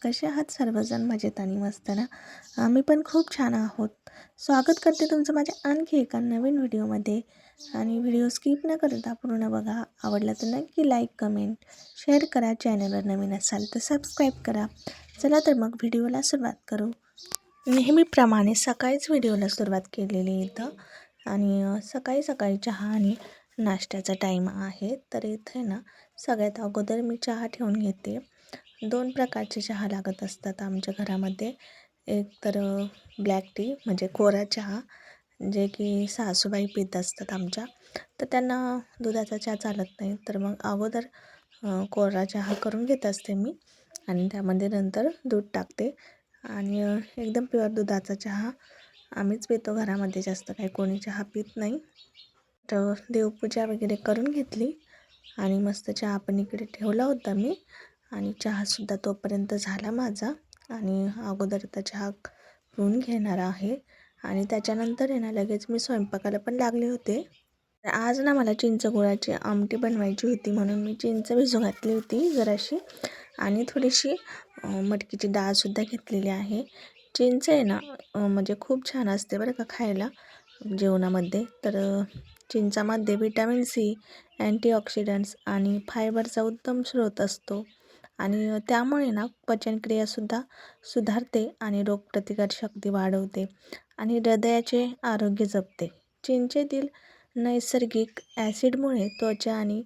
कसे आहात सर्वजण? मजेत आणि मस्त ना? आम्ही पण खूप छान आहोत. स्वागत करते तुमचं माझ्या आणखी एका नवीन व्हिडिओमध्ये. आणि व्हिडिओ स्किप न करता पूर्ण बघा. आवडला तर नक्की लाईक, कमेंट, शेअर करा. चॅनलवर नवीन असाल तर सबस्क्राईब करा. चला तर मग व्हिडिओला सुरुवात करू. नेहमीप्रमाणे सकाळीच व्हिडिओला सुरुवात केलेली इथं. आणि सकाळी सकाळी चहा आणि नाश्त्याचा टाईम आहे. तर इथे ना सगळ्यात अगोदर मी चहा ठेवून घेते. 2 प्रकारचे चहा लागत असतात आमच्या घरामध्ये. एक तर ब्लॅक टी म्हणजे कोरा चहा, जे की सासूबाई पीत असतात आमच्या. तर त्यांना दुधाचा चहा चालत नाही. तर मग अगोदर कोरा चहा करून घेत असते मी आणि त्यामध्ये नंतर दूध टाकते. आणि एकदम प्युअर दुधाचा चहा आम्हीच पितो घरामध्ये, जास्त काही कोणी चहा पीत नाही. तर देवपूजा वगैरे करून घेतली आणि मस्त चहा पण इकडे ठेवला होता मी. आणि चहासुद्धा तोपर्यंत झाला माझा. आणि अगोदर आता चहा पिऊन घेणार आहे आणि त्याच्यानंतर आहे ना लगेच मी स्वयंपाकाला पण लागले होते. तर आज ना मला चिंच गुळाची आमटी बनवायची होती, म्हणून मी चिंच भिजू घातली होती जराशी. आणि थोडीशी मटकीची डाळसुद्धा घेतलेली आहे. चिंच आहे ना म्हणजे खूप छान असते बरं का खायला जेवणामध्ये. तर चिंचामध्ये विटॅमिन सी, अँटीऑक्सिडंट्स आणि फायबरचा उत्तम स्रोत असतो. आणि त्यामुळे ना पचनक्रियासुद्धा सुधारते आणि रोगप्रतिकारशक्ती वाढवते आणि हृदयाचे आरोग्य जपते. चिंचेतील नैसर्गिक ॲसिडमुळे त्वचा आणि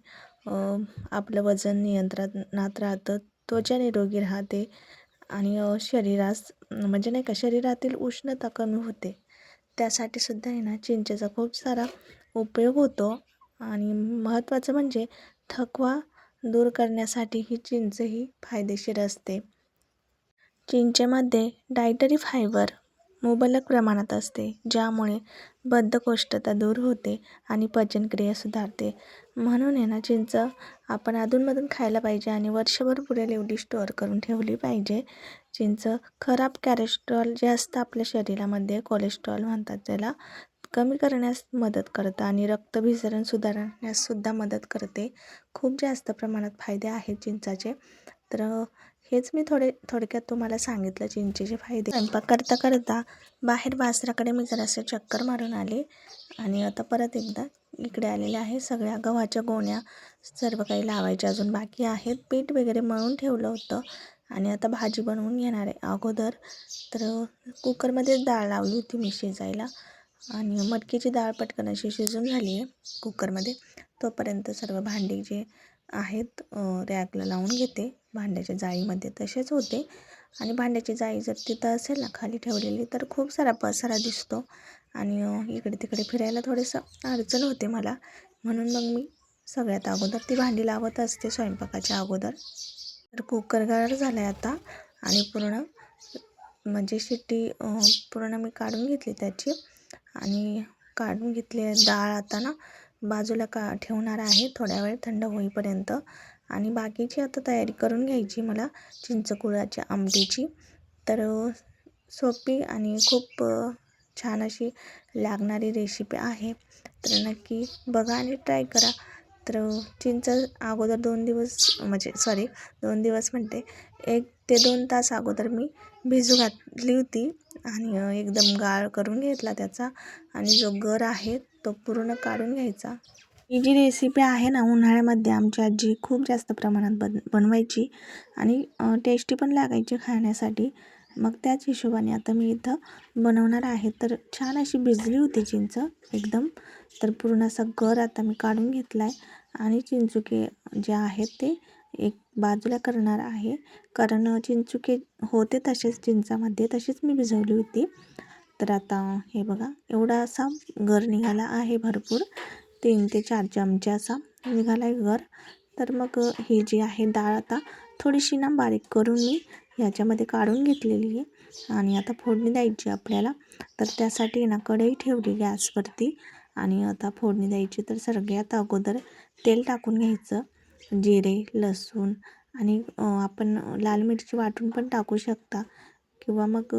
आपलं वजन नियंत्रणात राहतं. त्वचा निरोगी राहते आणि शरीरास म्हणजे नाही का शरीरातील उष्णता कमी होते. त्यासाठी सुद्धा आहे ना चिंचेचा खूप सारा उपयोग होतो. आणि महत्त्वाचं म्हणजे थकवा दूर करण्यासाठी ही चिंच ही फायदेशीर असते. चिंचेमध्ये डायटरी फायबर मुबलक प्रमाणात असते, ज्यामुळे बद्धकोष्ठता दूर होते आणि पचनक्रिया सुधारते. म्हणून आहे ना चिंच आपण अधूनमधून खायला पाहिजे आणि वर्षभर पुरेल एवढी स्टोअर करून ठेवली पाहिजे. चिंच खराब कॅरेस्ट्रॉल जे असतं आपल्या शरीरामध्ये, कोलेस्ट्रॉल म्हणतात त्याला, कमी करण्यास मदत करतं आणि रक्तभिसरण सुधारण्याससुद्धा मदत करते. खूप जास्त प्रमाणात फायदे आहेत चिंचाचे. तर हेच मी थोडक्यात तुम्हाला सांगितलं चिंचेचे फायदे. स्वयंपाक करता करता बाहेर वासराकडे मी जरासे चक्कर मारून आले आणि आता परत एकदा इकडे आलेले आहे. सगळ्या गव्हाच्या गोण्या सर्व काही लावायच्या अजून बाकी आहेत. पीठ वगैरे मळून ठेवलं होतं आणि आता भाजी बनवून घेणार आहे अगोदर. तर कुकरमध्येच डाळ लावली होती मी शिजायला आणि मटकीची डाळ पटकन अशी शिजून झाली आहे कुकरमध्ये. तोपर्यंत सर्व भांडी जे आहेत रॅकला लावून घेते. भांड्याच्या जाळीमध्ये तसेच होते. आणि भांड्याची जाळी जर तिथं असेल ना खाली ठेवलेली तर खूप सारा पसारा दिसतो आणि इकडे तिकडे फिरायला थोडंसं अडचण होते मला. म्हणून मग मी सगळ्यात अगोदर ती भांडी लावत असते स्वयंपाकाच्या अगोदर. तर कुकर गार झाला आहे आता आणि पूर्ण म्हणजे शिट्टी पूर्ण मी काढून घेतली त्याची. आणि काढून घेतली डाळ आता ना बाजूला ठेवणार आहे थोड्या वेळ थंड होईपर्यंत. आणि बाकीची आता तयारी करून घ्यायची मला चिंचगुळाच्या आमटीची. तर सोपी आणि खूप छान अशी लागणारी रेसिपी आहे. तर नक्की बघा आणि ट्राय करा. तर चिंच अगोदर 2 दिवस म्हणते 1 ते 2 तास अगोदर मी भिजू घातली होती आणि एकदम गाळ करून घेतला त्याचा. आणि जो गर आहे तो पूर्ण काढून घ्यायचा. ही जी रेसिपी आहे ना उन्हाळ्यामध्ये आमची आजी खूप जास्त प्रमाणात बनवायची आणि टेस्टी पण लागायची खाण्यासाठी. मग त्याच हिशोबाने आता मी इथं बनवणार आहे. तर छान अशी भिजली होती चिंच एकदम. तर पूर्ण असा गर आता मी काढून घेतला आहे आणि चिंचुके जे आहेत ते एक बाजूला करणार आहे. कारण चिंचुके होते तसेच चिंचामध्ये तशीच मी भिजवली होती. तर आता हे बघा एवढा असा गर निघाला आहे भरपूर. 3 ते 4 चमचे असा निघाला आहे गर. तर मग ही जी आहे डाळ आता थोडीशी ना बारीक करून मी ह्याच्यामध्ये काढून घेतलेली आहे. आणि आता फोडणी द्यायची आपल्याला. तर त्यासाठी ना कढई ठेवली गॅसवरती आणि आता फोडणी द्यायची. तर सगळ्यात अगोदर तेल टाकून घ्यायचं. जिरे, लसूण आणि आपण लाल मिरची वाटून पण टाकू शकता किंवा मग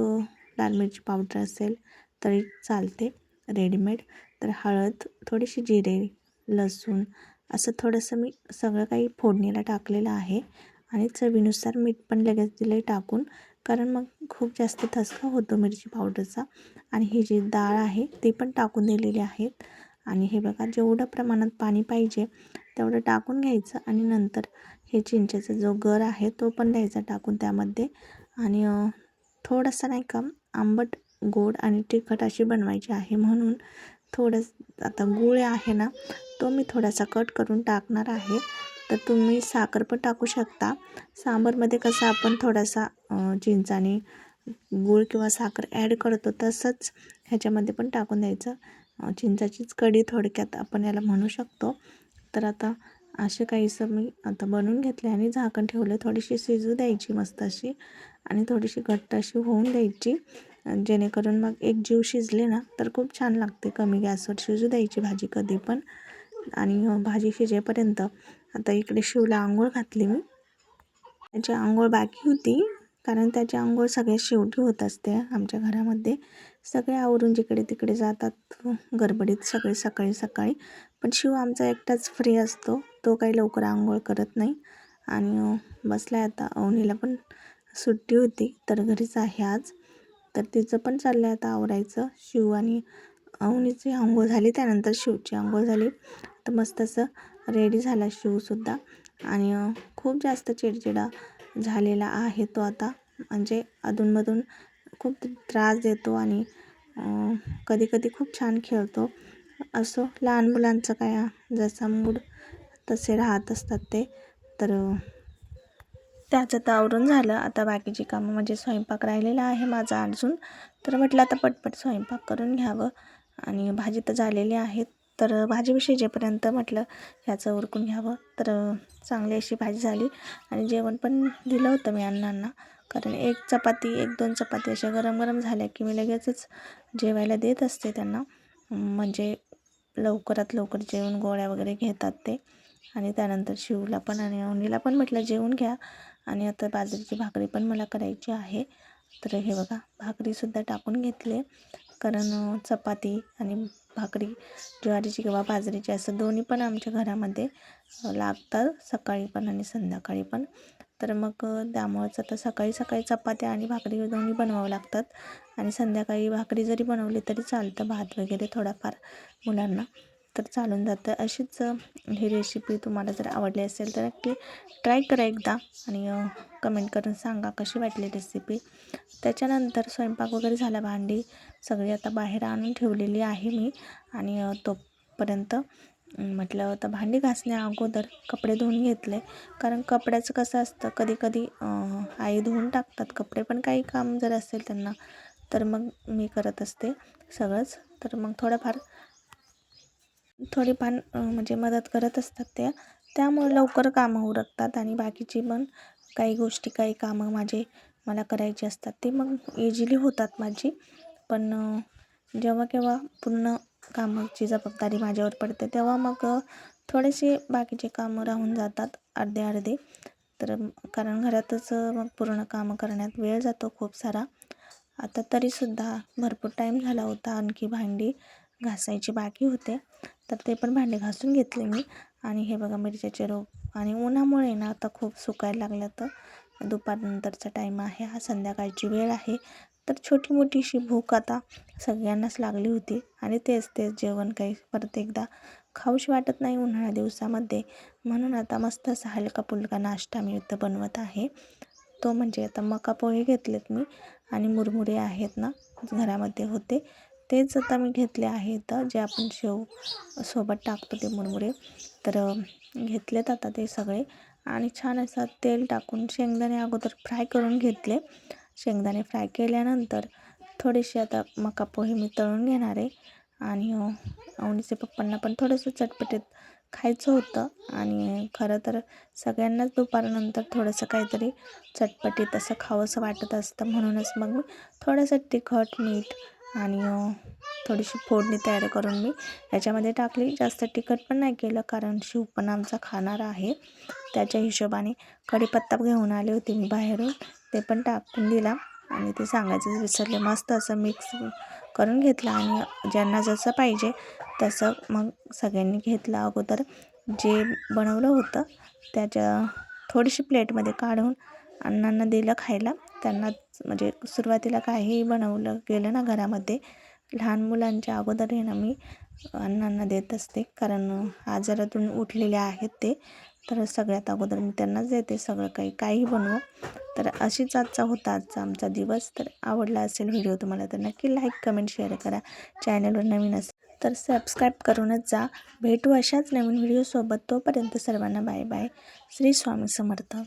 लाल मिरची पावडर असेल तरी चालते रेडीमेड. तर हळद, थोडीशी जिरे, लसूण असं थोडंसं मी सगळं काही फोडणीला टाकलेलं आहे. आणि चवीनुसार मीठ पण लगेच दिलं टाकून, कारण मग खूप जास्त ठसका होतो मिरची पावडरचा. आणि ही जी डाळ आहे ती पण टाकून दिलेली आहेत. आणि हे बघा जेवढं प्रमाणात पाणी पाहिजे तेवढं टाकून घ्यायचं. आणि नंतर हे चिंचेचा जो गर आहे तो पण द्यायचा टाकून त्यामध्ये. आणि थोडंसं नाही का आंबट गोड आणि तिखट अशी बनवायची आहे, म्हणून आता गूळ आहे ना तो मी थोडासा कट करून टाकणार आहे. तर तुम्ही साखर पण टाकू शकता. सांबारमध्ये कसं आपण थोडासा चिंच आणि गूळ किंवा साखर ॲड करतो तसंच ह्याच्यामध्ये पण टाकून द्यायचं. चिंचाचीच कढी थोडक्यात आपण याला म्हणू शकतो. तर आता असे काहीसं मी आता बनवून घेतले आणि झाकण ठेवले. थोडीशी शिजू द्यायची मस्त अशी आणि थोडीशी घट्ट अशी होऊन द्यायची, जेणेकरून मग एक जीव शिजले ना तर खूप छान लागते. कमी गॅसवर शिजू द्यायची भाजी कधी पण. आणि भाजी शिजेपर्यंत आता इकडे शिवला आंघोळ घातली मी. त्याची आंघोळ बाकी होती, कारण त्याची आंघोळ सगळ्यात शेवटी होत असते आमच्या घरामध्ये. सगळे आवरून जिकडे तिकडे जातात गडबडीत सगळे सकाळी सकाळी. पण शिव आमचा एकटाच फ्री असतो, तो काही लवकर आंघोळ करत नाही. आणि बसलाय आता. अवनीला पण सुट्टी होती तर घरीच आहे आज, तर तिचं पण चाललं आहे आता आवरायचं. शिव आणि अवनीची आंघोळ झाली त्यानंतर शिवची आंघोळ झाली. तर मस्त असं रेडी झाला शिवसुद्धा. आणि खूप जास्त चिडचिडा झालेला आहे तो आता, म्हणजे अधूनमधून खूप त्रास देतो आणि कधी कधी खूप छान खेळतो. असं लहान मुलांचं काय, जसा मूड तसे राहत असतात ते. तर त्याचं तर आवरून झालं. आता बाकीची कामं म्हणजे स्वयंपाक राहिलेला आहे माझा अजून. तर म्हटलं आता पटपट स्वयंपाक करून घ्यावं. आणि भाजी तर झालेली आहे, तर भाजी शिजेपर्यंत म्हटलं ह्याचं उरकून घ्यावं. तर चांगली अशी भाजी झाली. आणि जेवण पण दिलं होतं मी अण्णांना, कारण एक चपाती 1-2 चपाती अशा गरम गरम झाल्या की मी लगेचच जेवायला देत असते त्यांना. म्हणजे लवकरात लवकर जेवण गोळ्या वगैरे घेतात ते. आणि त्यानंतर शिवला पण आणि अवनीला पण म्हटलं जेवून घ्या. आणि आता बाजरीची भाकरी पण मला करायची आहे. तर हे बघा भाकरीसुद्धा टाकून घेतले, कारण चपाती आणि भाकरी ज्वारीची किंवा बाजरीची असं दोन्ही पण आमच्या घरामध्ये लागतात, सकाळी पण आणि संध्याकाळी पण. तर मग त्यामुळेच आता सकाळी सकाळी चपात्या आणि भाकरी दोन्ही बनवावं लागतात. आणि संध्याकाळी भाकरी जरी बनवली तरी चालतं, भात वगैरे थोडाफार मुलांना तर चालून जातं. अशीच ही रेसिपी तुम्हाला जर आवडली असेल तर नक्की ट्राय करा एकदा आणि कमेंट करून सांगा कशी वाटली रेसिपी. त्याच्यानंतर स्वयंपाक वगैरे झाला, भांडी सगळी आता बाहेर आणून ठेवलेली आहे मी. आणि तोपर्यंत म्हटलं तर भांडी घासण्या अगोदर कपडे धुवून घेतले, कारण कपड्याचं कसं असतं कधी कधी आई धुवून टाकतात कपडे, पण काही काम जर असेल त्यांना तर मग मी करत असते सगळंच. तर मग थोडीफार म्हणजे मदत करत असतात त्यामुळे लवकर कामं उरकतात. आणि बाकीची पण काही गोष्टी काही कामं मला करायची असतात ते मग इझिली होतात माझी. पण जेव्हा केव्हा पूर्ण कामाची जबाबदारी माझ्यावर पडते तेव्हा मग थोडेसे बाकीचे कामं राहून जातात अर्धे. तर कारण घरातच मग पूर्ण कामं करण्यात वेळ जातो खूप सारा. आता तरीसुद्धा भरपूर टाईम झाला होता, आणखी भांडी घासायची बाकी होते, तर ते पण भांडे घासून घेतले मी. आणि हे बघा मिरच्याचे रोप, आणि उन्हामुळे ना आता खूप सुकायला लागलं. तर दुपारनंतरचा टाईम आहे, हा संध्याकाळची वेळ आहे. तर छोटी मोठीशी भूक आता सगळ्यांनाच लागली होती. आणि तेच जेवण काही परत एकदा खाऊशी वाटत नाही उन्हाळ्या दिवसामध्ये. म्हणून आता मस्त असा हलका फुलका नाश्ता मी इथं बनवत आहे. तो म्हणजे आता मका पोहे घेतलेत मी, आणि मुरमुरे आहेत ना घरामध्ये होते तेच आता मी घेतले आहेत, जे आपण शेव सोबत टाकतो ते मुरमुरे. तर घेतलेत आता ते सगळे. आणि छान असं तेल टाकून शेंगदाणे अगोदर फ्राय करून घेतले. शेंगदाणे फ्राय केल्यानंतर थोडेसे आता मका पोहे मी तळून घेणार आहे. आणि अवनीचे पप्पांना पण थोडंसं चटपटीत खायचं होतं. आणि खरं तर सगळ्यांनाच दुपारनंतर थोडंसं काहीतरी चटपटीत असं खावंसं वाटत असतं, म्हणूनच मग मी थोडंसं तिखट मीठ आणि थोडीशी फोडणी तयार करून मी याच्यामध्ये टाकली. जास्त तिखट पण नाही केलं, कारण शिव पण आमचा खाणार आहे, त्याच्या हिशोबाने. कढीपत्ता घेऊन आले होते मी बाहेरून, ते पण टाकून दिला. आणि ते सांगायचं विसरले, मस्त असं मिक्स करून घेतलं. आणि ज्यांना जसं पाहिजे तसं मग सगळ्यांनी घेतलं. अगोदर जे बनवलं होतं त्याच्या थोडीशी प्लेटमध्ये काढून अण्णांना दिलं खायला. त्यांना म्हणजे सुरुवातीला काहीही बनवलं गेलं ना घरामध्ये, लहान मुलांच्या अगोदर आहे ना मी अण्णांना देत असते, कारण आजारातून उठलेले आहेत ते. तर सगळ्यात अगोदर मी त्यांनाच देते सगळं काही बनवू. तर अशीच आजचा होता आमचा दिवस. तर आवडला असेल व्हिडिओ तुम्हाला तर नक्की लाईक कमेंट शेअर करा. चॅनलवर नवीन असेल तर सबस्क्राईब करूनच जा. भेटू अशाच नवीन व्हिडिओसोबत. तोपर्यंत सर्वांना बाय बाय. श्री स्वामी समर्थ.